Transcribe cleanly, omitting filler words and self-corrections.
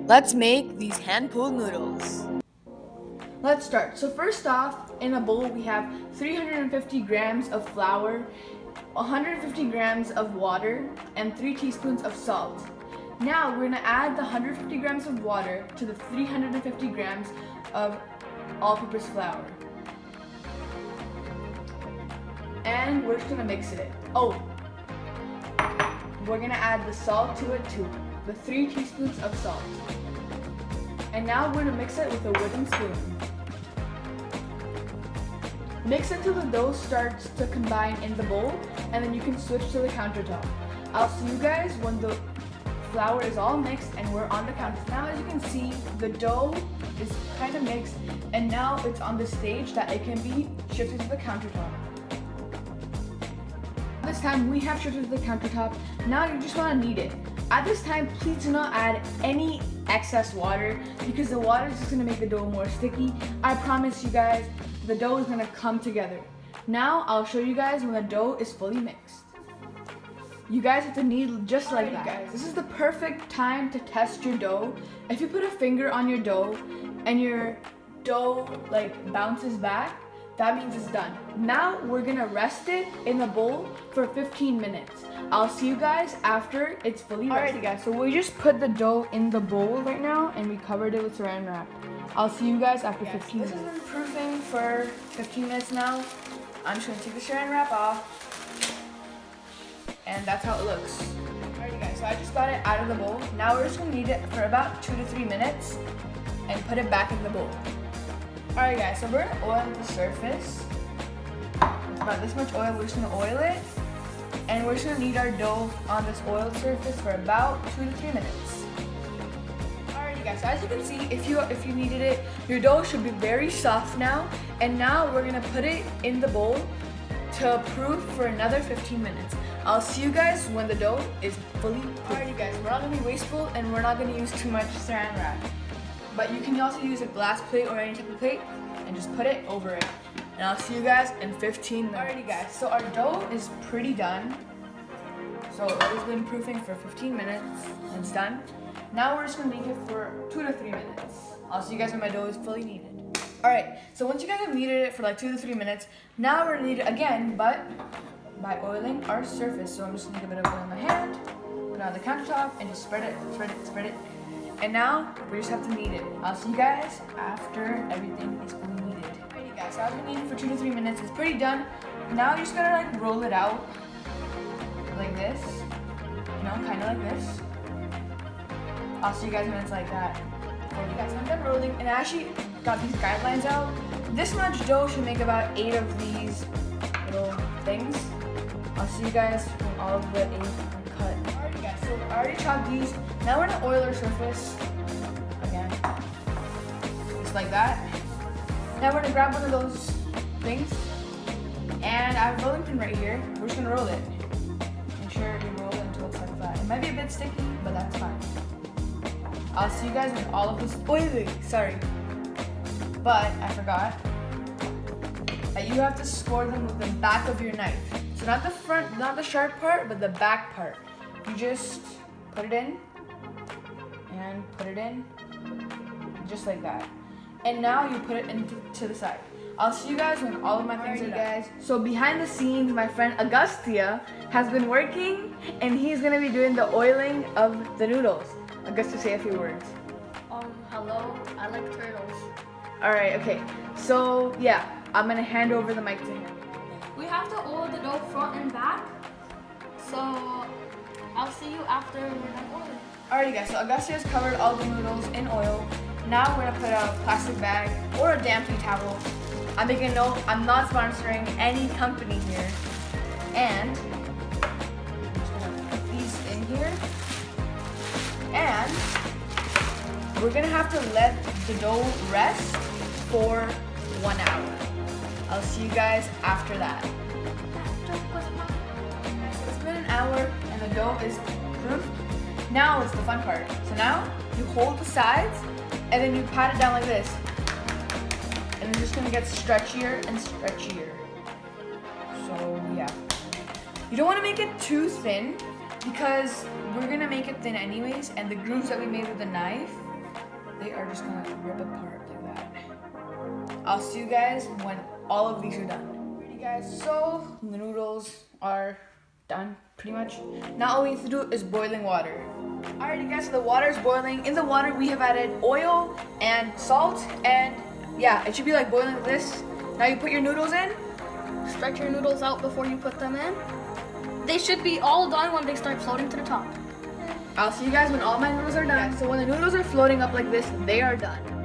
Let's make these hand-pulled noodles. Let's start. So first off, in a bowl we have 350 grams of flour, 150 grams of water, and 3 teaspoons of salt. Now we're gonna add the 150 grams of water to the 350 grams of all-purpose flour. And we're just gonna mix it. We're gonna add the salt to it too, the 3 teaspoons of salt. And now we're gonna mix it with a wooden spoon. Mix it till the dough starts to combine in the bowl, and then you can switch to the countertop. I'll see you guys when the flour is all mixed and we're on the counter. Now as you can see, the dough is kind of mixed, and now it's on the stage that it can be shifted to the countertop. This time we have shifted to the countertop. Now you just want to knead it. At this time, please do not add any excess water because the water is just going to make the dough more sticky. I promise you guys, the dough is going to come together. Now I'll show you guys when the dough is fully mixed. You guys have to knead just like that. Guys, this is the perfect time to test your dough. If you put a finger on your dough and your dough bounces back, that means it's done. Now we're gonna rest it in the bowl for 15 minutes. I'll see you guys after it's fully rested. Alrighty guys, so we just put the dough in the bowl right now and we covered it with saran wrap. I'll see you guys after 15 minutes. This has been proofing for 15 minutes now. I'm just gonna take the saran wrap off. And that's how it looks. Alrighty guys, so I just got it out of the bowl. Now we're just gonna knead it for about 2 to 3 minutes and put it back in the bowl. Alright guys, so we're gonna oil the surface. It's about this much oil, we're just gonna oil it. And we're just gonna knead our dough on this oiled surface for about 2 to 3 minutes. Alrighty guys, so as you can see, if you kneaded it, your dough should be very soft now. And now we're gonna put it in the bowl to proof for another 15 minutes. I'll see you guys when the dough is fully proofed. Alrighty guys, we're not gonna be wasteful and we're not gonna use too much saran wrap. But you can also use a glass plate or any type of plate and just put it over it. And I'll see you guys in 15 minutes. Alrighty guys, so our dough is pretty done. So it's been proofing for 15 minutes and it's done. Now we're just gonna knead it for 2 to 3 minutes. I'll see you guys when my dough is fully kneaded. Alright, so once you guys have kneaded it for 2 to 3 minutes, now we're gonna knead it again, but by oiling our surface. So I'm just gonna take a bit of oil in my hand, put it on the countertop, and just spread it. And now, we just have to knead it. I'll see you guys after everything is fully kneaded. Alrighty guys, so I've been kneading for 2 to 3 minutes. It's pretty done. Now you just gotta roll it out like this. Kind of like this. I'll see you guys when it's like that. Alright guys, I'm done rolling, and I actually got these guidelines out. This much dough should make about 8 of these little things. I'll see you guys when all of the 8 are cut. Alrighty guys, so I already chopped these. Now we're gonna oil our surface again, just like that. Now we're gonna grab one of those things, and I have a rolling pin right here. We're just gonna roll it. Make sure you roll it until it's like that. It might be a bit sticky, but that's fine. I'll see you guys when all of this oiling. Sorry, but I forgot that you have to score them with the back of your knife. So not the front, not the sharp part, but the back part. You just put it in and put it in just like that. And now you put it into the side. I'll see you guys when all of my things are done. Guys. So behind the scenes, my friend Augustia has been working and he's gonna be doing the oiling of the noodles. Augustia, say a few words. Hello, I like turtles. Alright, okay. So yeah, I'm gonna hand over the mic to him. We have to oil the dough front and back. So I'll see you after we're done oiling. Alrighty guys, so Augustia has covered all the noodles in oil. Now we're gonna put a plastic bag or a dampy towel. I'm making a note, I'm not sponsoring any company here. And I'm just gonna put these in here. And we're gonna have to let the dough rest for 1 hour. I'll see you guys after that. It's been an hour and the dough is proofed. Now it's the fun part. So now you hold the sides and then you pat it down like this. And it's just gonna get stretchier and stretchier. So yeah. You don't wanna make it too thin because we're gonna make it thin anyways, and the grooves that we made with the knife they are just gonna rip apart like that. I'll see you guys when all of these are done. Alrighty guys, so the noodles are done pretty much. Now all we need to do is boiling water. Alrighty guys, so the water is boiling. In the water we have added oil and salt, and yeah, it should be like boiling like this. Now you put your noodles in. Stretch your noodles out before you put them in. They should be all done when they start floating to the top. I'll see you guys when all my noodles are done. So when the noodles are floating up like this, they are done.